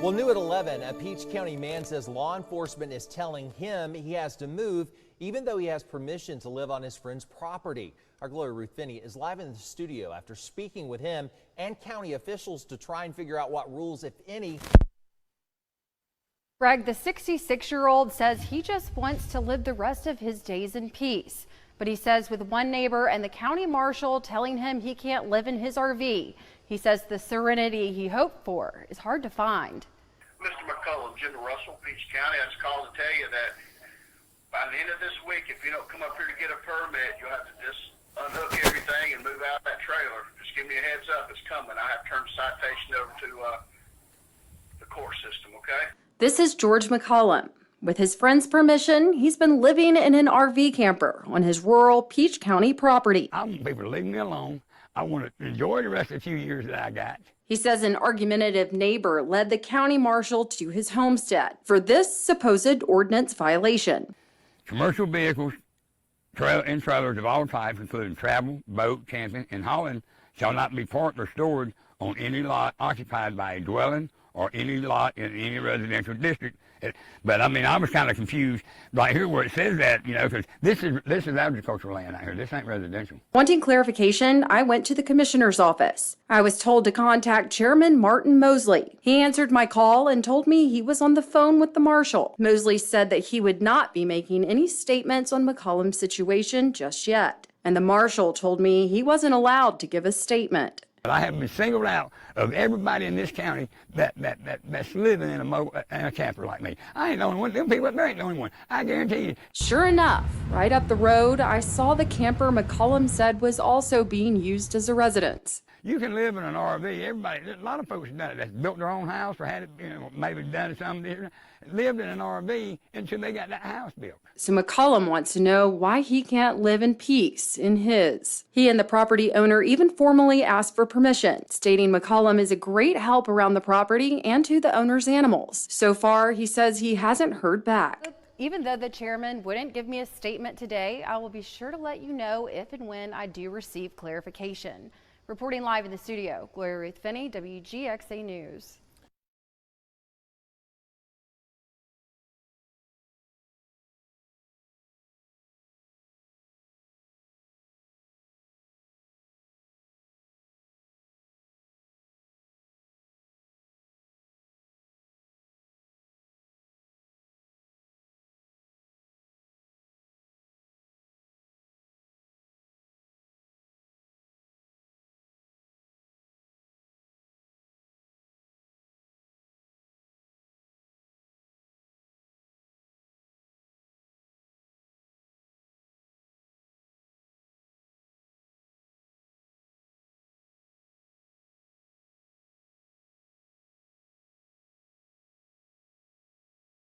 Well, new at 11, a Peach County man says law enforcement is telling him he has to move even though he has permission to live on his friend's property. Our Gloria Ruth Finney is live in the studio after speaking with him and county officials to try and figure out what rules, if any. Greg, the 66-year-old says he just wants to live the rest of his days in peace. But he says with one neighbor and the county marshal telling him he can't live in his RV, he says the serenity he hoped for is hard to find. Mr. McCullum, Jim Russell, Peach County, I just called to tell you that by the end of this week, if you don't come up here to get a permit, you'll have to just unhook everything and move out that trailer. Just give me a heads up, it's coming. I have to turn the citation over to the court system, okay? This is George McCullum. With his friend's permission, he's been living in an RV camper on his rural Peach County property. I want people to leave me alone. I want to enjoy the rest of the few years that I got. He says an argumentative neighbor led the county marshal to his homestead for this supposed ordinance violation. Commercial vehicles and trailers of all types, including travel, boat, camping, and hauling, shall not be parked or stored on any lot occupied by a dwelling or any lot in any residential district. But I mean, I was kind of confused right here where it says that, you know, because this is agricultural land out here. This ain't residential. Wanting clarification, I went to the commissioner's office. I was told to contact Chairman Martin Mosley. He answered my call and told me he was on the phone with the marshal. Mosley said that he would not be making any statements on McCullum's situation just yet. And the marshal told me he wasn't allowed to give a statement. But I have been singled out of everybody in this county that's living in a camper like me. I ain't the only one. Them people up there ain't the only one. I guarantee you. Sure enough, right up the road, I saw the camper McCullum said was also being used as a residence. You can live in an RV. Everybody, a lot of folks have done it. That's built their own house or had it, you know, maybe done something different. Lived in an RV until they got that house built. So McCullum wants to know why he can't live in peace in his. He and the property owner even formally asked for permission, stating McCullum is a great help around the property and to the owner's animals. So far, he says he hasn't heard back. Even though the chairman wouldn't give me a statement today, I will be sure to let you know if and when I do receive clarification. Reporting live in the studio, Gloria Ruth Finney, WGXA News.